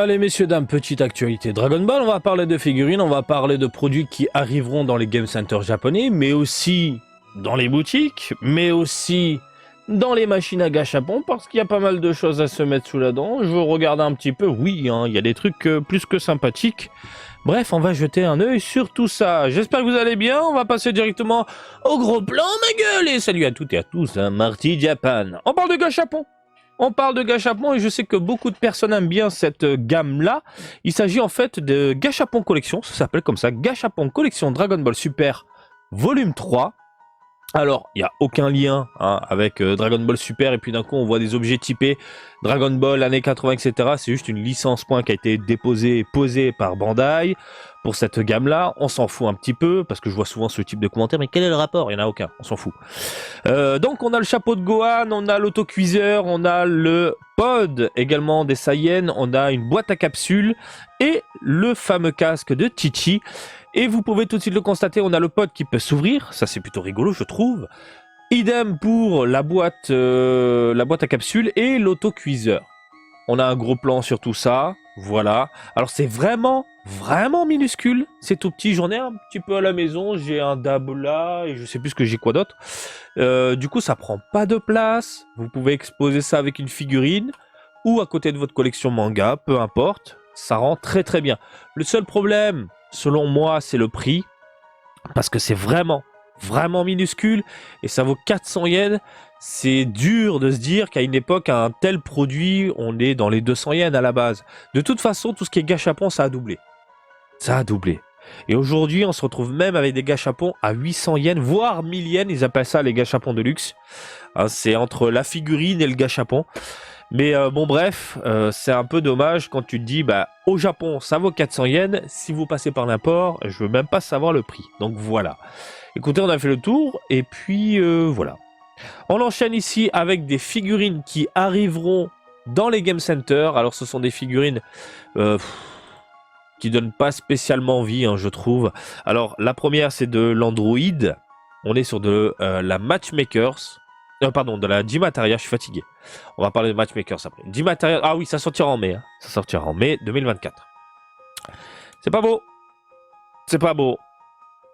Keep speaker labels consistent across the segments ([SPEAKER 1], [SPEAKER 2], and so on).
[SPEAKER 1] Allez messieurs dames, petite actualité Dragon Ball, on va parler de figurines, on va parler de produits qui arriveront dans les game centers japonais, mais aussi dans les boutiques, mais aussi dans les machines à gâchapon, parce qu'il y a pas mal de choses à se mettre sous la dent. Je regarde un petit peu, oui, hein, il y a des trucs plus que sympathiques. Bref, on va jeter un œil sur tout ça. J'espère que vous allez bien, on va passer directement au gros plan, ma gueule. Et salut à toutes et à tous, hein, Marty Japan. On parle de gâchapon. On parle de gâchapon et je sais que beaucoup de personnes aiment bien cette gamme-là. Il s'agit en fait de Gâchapon Collection, ça s'appelle comme ça, Gâchapon Collection Dragon Ball Super Volume 3. Alors, il n'y a aucun lien hein, avec Dragon Ball Super et puis d'un coup on voit des objets typés Dragon Ball années 80, etc. C'est juste une licence point qui a été déposée et posée par Bandai pour cette gamme-là. On s'en fout un petit peu parce que je vois souvent ce type de commentaires, mais quel est le rapport? Il n'y en a aucun, on s'en fout. Donc on a le chapeau de Gohan, on a l'autocuiseur, on a le pod également des Saiyans, on a une boîte à capsules et le fameux casque de Chi-Chi. Et vous pouvez tout de suite le constater, on a le pod qui peut s'ouvrir, ça c'est plutôt rigolo je trouve. Idem pour la boîte à capsules et l'autocuiseur. On a un gros plan sur tout ça, voilà. Alors c'est vraiment minuscule, c'est tout petit, j'en ai un petit peu à la maison, j'ai un dab là et je sais plus ce que j'ai quoi d'autre. Du coup ça prend pas de place, vous pouvez exposer ça avec une figurine ou à côté de votre collection manga, peu importe, ça rend très bien. Le seul problème, selon moi, c'est le prix, parce que c'est vraiment minuscule et ça vaut 400 yens. C'est dur de se dire qu'à une époque, un tel produit, on est dans les 200 yens à la base. De toute façon, tout ce qui est gâchapon, ça a doublé. Ça a doublé. Et aujourd'hui, on se retrouve même avec des gâchapons à 800 yens, voire 1000 yens. Ils appellent ça les gâchapons de luxe. Hein, c'est entre la figurine et le gâchapon. Mais bon bref, c'est un peu dommage quand tu te dis bah au Japon ça vaut 400 yens, si vous passez par l'import, je veux même pas savoir le prix. Donc voilà. Écoutez, on a fait le tour et puis voilà. On enchaîne ici avec des figurines qui arriveront dans les game centers. Alors ce sont des figurines qui donnent pas spécialement envie, hein, je trouve. Alors la première c'est de l'Android. On est sur de la Matchmakers. Pardon, de la Gymataria, je suis fatigué. On va parler de Matchmakers après. Gymataria, ah oui, ça sortira en mai. Hein. Ça sortira en mai 2024. C'est pas beau. C'est pas beau.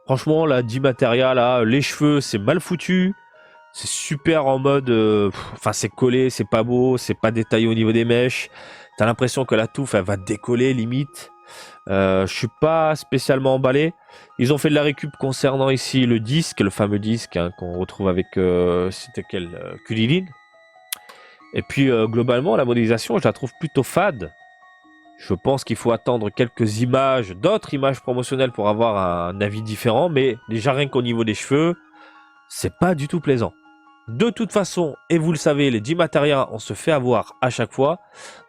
[SPEAKER 1] Franchement, la Gymataria, là, les cheveux, c'est mal foutu. C'est super en mode... Enfin, c'est collé, c'est pas beau, c'est pas détaillé au niveau des mèches. T'as l'impression que la touffe, elle va décoller, limite. Je suis pas spécialement emballé. Ils ont fait de la récup concernant ici le disque, le fameux disque hein, qu'on retrouve avec c'était quel Kulilin. Et puis globalement la modélisation je la trouve plutôt fade. Je pense qu'il faut attendre quelques images, d'autres images promotionnelles pour avoir un avis différent, mais déjà rien qu'au niveau des cheveux, c'est pas du tout plaisant. De toute façon, et vous le savez, les Gymataria, on se fait avoir à chaque fois,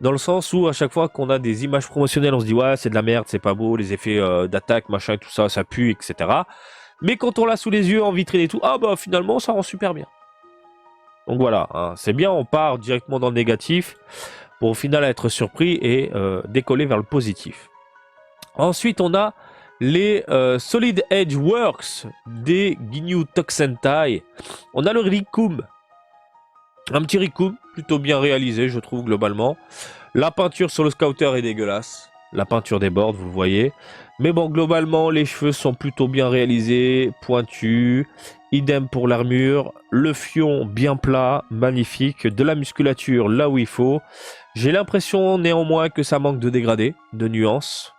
[SPEAKER 1] dans le sens où à chaque fois qu'on a des images promotionnelles, on se dit ouais c'est de la merde, c'est pas beau, les effets d'attaque, machin, tout ça, ça pue, etc. Mais quand on l'a sous les yeux, en vitrine et tout, ah bah finalement ça rend super bien. Donc voilà, hein, c'est bien, on part directement dans le négatif, pour au final être surpris et décoller vers le positif. Ensuite on a les Solid Edge Works des Ginyu Tokusentai. On a le Rikum. Un petit Rikum, plutôt bien réalisé, je trouve, globalement. La peinture sur le scouter est dégueulasse. La peinture déborde, vous le voyez. Mais bon, globalement, les cheveux sont plutôt bien réalisés, pointus. Idem pour l'armure. Le fion bien plat, magnifique. De la musculature là où il faut. J'ai l'impression néanmoins que ça manque de dégradé, de nuances.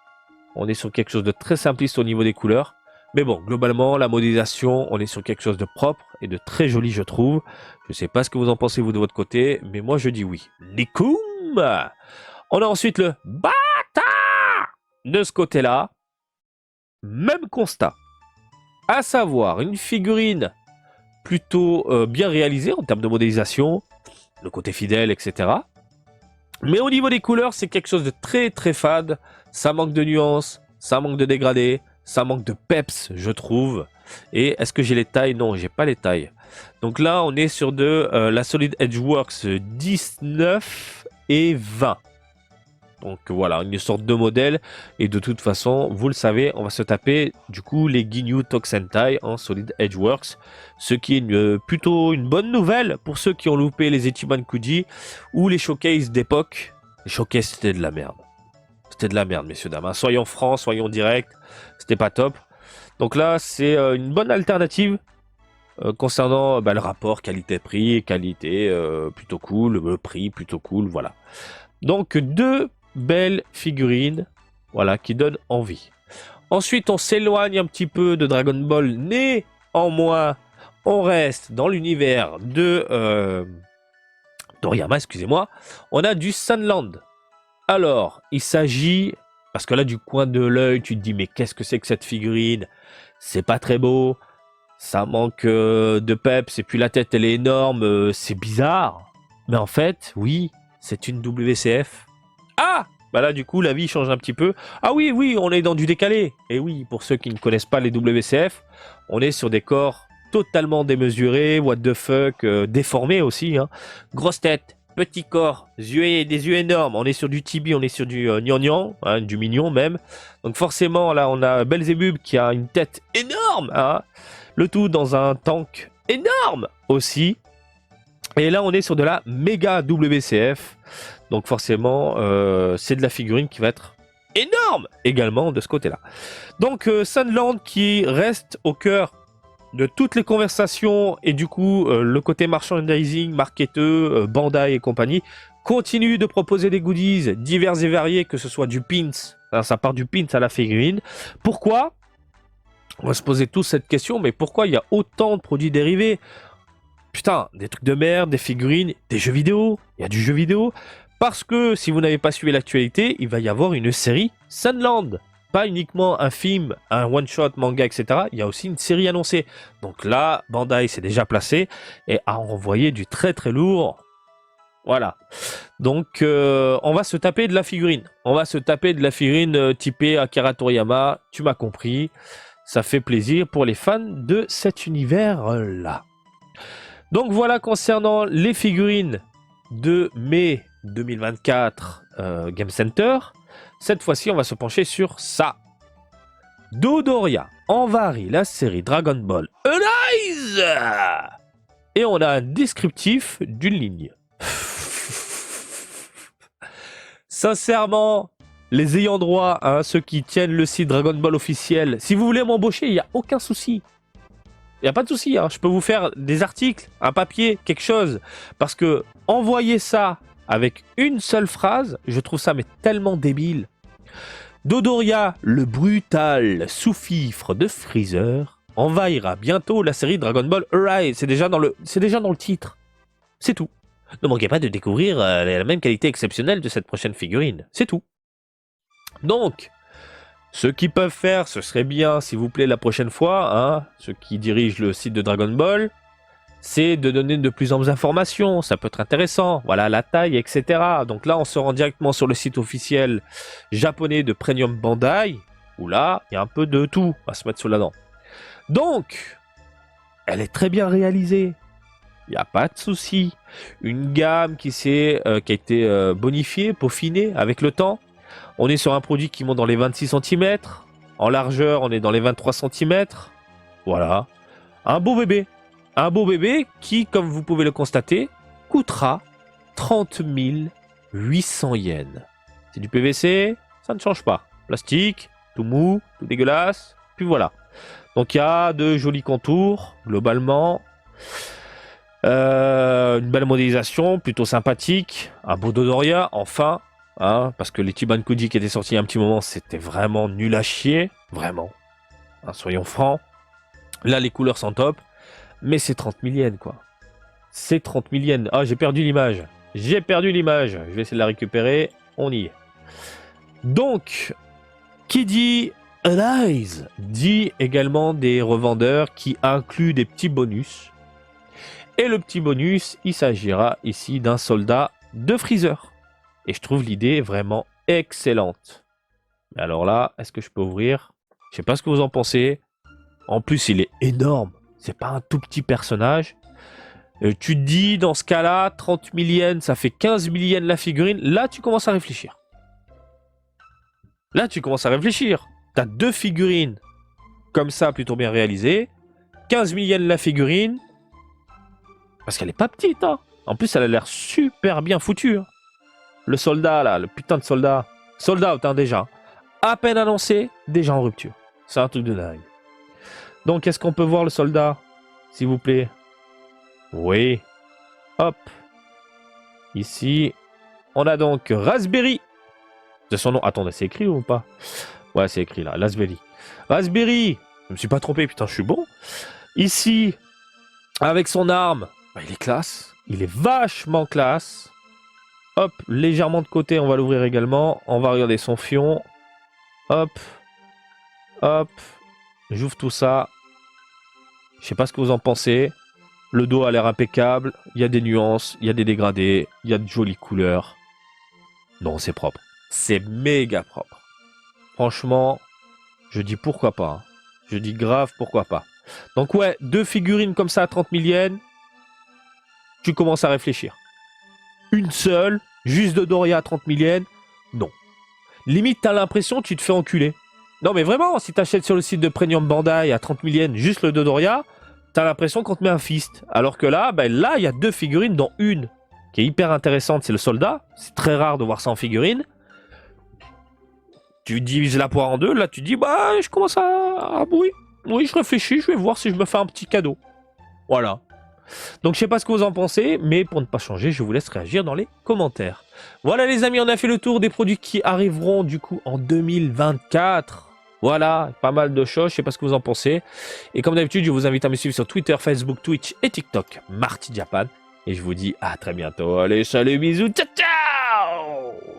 [SPEAKER 1] On est sur quelque chose de très simpliste au niveau des couleurs. Mais bon, globalement, la modélisation, on est sur quelque chose de propre et de très joli, je trouve. Je ne sais pas ce que vous en pensez, vous, de votre côté, mais moi, je dis oui. Nikum. On a ensuite le Bata. De ce côté-là, même constat. À savoir, une figurine plutôt bien réalisée en termes de modélisation, le côté fidèle, etc. Mais au niveau des couleurs, c'est quelque chose de très fade. Ça manque de nuances, ça manque de dégradé, ça manque de peps, je trouve. Et est-ce que j'ai les tailles? Non, j'ai pas les tailles. Donc là, on est sur de la Solid Edge Works 19 et 20. Donc voilà, une sorte de modèle. Et de toute façon, vous le savez, on va se taper du coup les Ginyu Tokusentai en Solid Edge Works. Ce qui est plutôt une bonne nouvelle pour ceux qui ont loupé les Ichiban Kuji ou les showcases d'époque. Les showcases, c'était de la merde. C'était de la merde, messieurs, dames. Hein. Soyons francs, soyons directs. C'était pas top. Donc là, c'est une bonne alternative concernant le rapport qualité-prix. Qualité, plutôt cool. Le prix, plutôt cool. Voilà. Donc, deux belles figurines, voilà, qui donnent envie. Ensuite, on s'éloigne un petit peu de Dragon Ball. Néanmoins, on reste dans l'univers de Toriyama, excusez-moi. On a du Sunland. Alors, il s'agit... Parce que là, du coin de l'œil, tu te dis, mais qu'est-ce que c'est que cette figurine? C'est pas très beau. Ça manque de peps. Et puis la tête, elle est énorme. C'est bizarre. Mais en fait, oui, c'est une WCF. Ah! Bah là, du coup, la vie change un petit peu. Ah oui, oui, on est dans du décalé. Et oui, pour ceux qui ne connaissent pas les WCF, on est sur des corps totalement démesurés, what the fuck, déformés aussi. Hein. Grosse tête, petit corps, des yeux énormes. On est sur du Tibi, on est sur du gnangnan, hein, du mignon même. Donc forcément, là, on a Belzebub qui a une tête énorme. Hein. Le tout dans un tank énorme aussi. Et là, on est sur de la méga WCF. Donc forcément, c'est de la figurine qui va être énorme également de ce côté-là. Donc Sunland qui reste au cœur de toutes les conversations et du coup, le côté merchandising, marketeux, Bandai et compagnie, continue de proposer des goodies divers et variés, que ce soit du pins, hein, ça part du pins à la figurine. Pourquoi? On va se poser tous cette question, mais pourquoi il y a autant de produits dérivés? Putain, des trucs de merde, des figurines, des jeux vidéo, il y a du jeu vidéo. Parce que si vous n'avez pas suivi l'actualité, il va y avoir une série Sunland. Pas uniquement un film, un one-shot, manga, etc. Il y a aussi une série annoncée. Donc là, Bandai s'est déjà placé et a envoyé du très très lourd. Voilà. Donc on va se taper de la figurine. On va se taper de la figurine typée Akira Toriyama. Tu m'as compris. Ça fait plaisir pour les fans de cet univers-là. Donc voilà concernant les figurines de mai 2024 Game Center. Cette fois-ci, on va se pencher sur ça. Dodoria envahit la série Dragon Ball Arise. Et on a un descriptif d'une ligne. Sincèrement, les ayants droit, hein, ceux qui tiennent le site Dragon Ball officiel, si vous voulez m'embaucher, il n'y a aucun souci. Il n'y a pas de souci, hein. Je peux vous faire des articles, un papier, quelque chose. Parce que envoyer ça avec une seule phrase, je trouve ça mais tellement débile. Dodoria, le brutal sous-fifre de Freezer, envahira bientôt la série Dragon Ball Arise. C'est déjà dans le titre. C'est tout. Ne manquez pas de découvrir la même qualité exceptionnelle de cette prochaine figurine. C'est tout. Donc, ce qu'ils peuvent faire, ce serait bien, s'il vous plaît, la prochaine fois, hein, ceux qui dirigent le site de Dragon Ball, c'est de donner de plus amples informations. Ça peut être intéressant. Voilà, la taille, etc. Donc là, on se rend directement sur le site officiel japonais de Premium Bandai, où là, il y a un peu de tout à se mettre sous la dent. Donc, elle est très bien réalisée. Il n'y a pas de souci. Une gamme qui a été bonifiée, peaufinée avec le temps. On est sur un produit qui monte dans les 26 cm. En largeur, on est dans les 23 cm. Voilà. Un beau bébé. Un beau bébé qui, comme vous pouvez le constater, coûtera 30 800 yens. C'est du PVC, ça ne change pas. Plastique, tout mou, tout dégueulasse. Puis voilà. Donc il y a de jolis contours, globalement. Une belle modélisation, plutôt sympathique. Un beau Dodoria, enfin. Hein, parce que les Chibankuji qui étaient sortis il y a un petit moment, c'était vraiment nul à chier. Vraiment. Hein, soyons francs. Là, les couleurs sont top. Mais c'est 30 000 yens, quoi. C'est 30 000 yens. Ah, j'ai perdu l'image. J'ai perdu l'image. Je vais essayer de la récupérer. On y est. Donc, qui dit Arise dit également des revendeurs qui incluent des petits bonus. Et le petit bonus, il s'agira ici d'un soldat de Freezer. Et je trouve l'idée vraiment excellente. Mais alors là, est-ce que je peux ouvrir? Je sais pas ce que vous en pensez. En plus, il est énorme. C'est pas un tout petit personnage. Tu te dis, dans ce cas-là, 30 000 yens, ça fait 15 000 yens la figurine. Là, tu commences à réfléchir. Là, tu commences à réfléchir. T'as deux figurines comme ça, plutôt bien réalisées. 15 000 yens la figurine. Parce qu'elle est pas petite, hein. En plus, elle a l'air super bien foutue. Hein. Le soldat, là, le putain de soldat. Sold out, hein, déjà. À peine annoncé, déjà en rupture. C'est un truc de dingue. Donc, est-ce qu'on peut voir le soldat, s'il vous plaît? Oui. Hop. Ici, on a donc Raspberry. C'est son nom. Attendez, c'est écrit ou pas? Ouais, c'est écrit là. Raspberry. Raspberry. Je me suis pas trompé, putain, je suis bon. Ici, avec son arme, bah, il est classe. Il est vachement classe. Hop, légèrement de côté, on va l'ouvrir également. On va regarder son fion. Hop. Hop. J'ouvre tout ça. Je sais pas ce que vous en pensez. Le dos a l'air impeccable. Il y a des nuances, il y a des dégradés, il y a de jolies couleurs. Non, c'est propre. C'est méga propre. Franchement, je dis pourquoi pas. Hein. Je dis grave pourquoi pas. Donc ouais, 2 figurines comme ça à 30 000 yens. Tu commences à réfléchir. Une seule, juste de Doria à 30 000 yens. Non. Limite, t'as l'impression que tu te fais enculer. Non mais vraiment, si t'achètes sur le site de Premium Bandai à 30 000 yens juste le Dodoria, t'as l'impression qu'on te met un fist. Alors que là, ben là, il y a 2 figurines, dont une qui est hyper intéressante, c'est le soldat. C'est très rare de voir ça en figurine. Tu divises la poire en 2, là tu dis, bah je commence à... Oui, je réfléchis, je vais voir si je me fais un petit cadeau. Voilà. Donc je sais pas ce que vous en pensez, mais pour ne pas changer, je vous laisse réagir dans les commentaires. Voilà les amis, on a fait le tour des produits qui arriveront du coup en 2024. Voilà, pas mal de choses, je sais pas ce que vous en pensez. Et comme d'habitude, je vous invite à me suivre sur Twitter, Facebook, Twitch et TikTok, Marty Japan. Et je vous dis à très bientôt. Allez, salut, bisous, ciao ciao!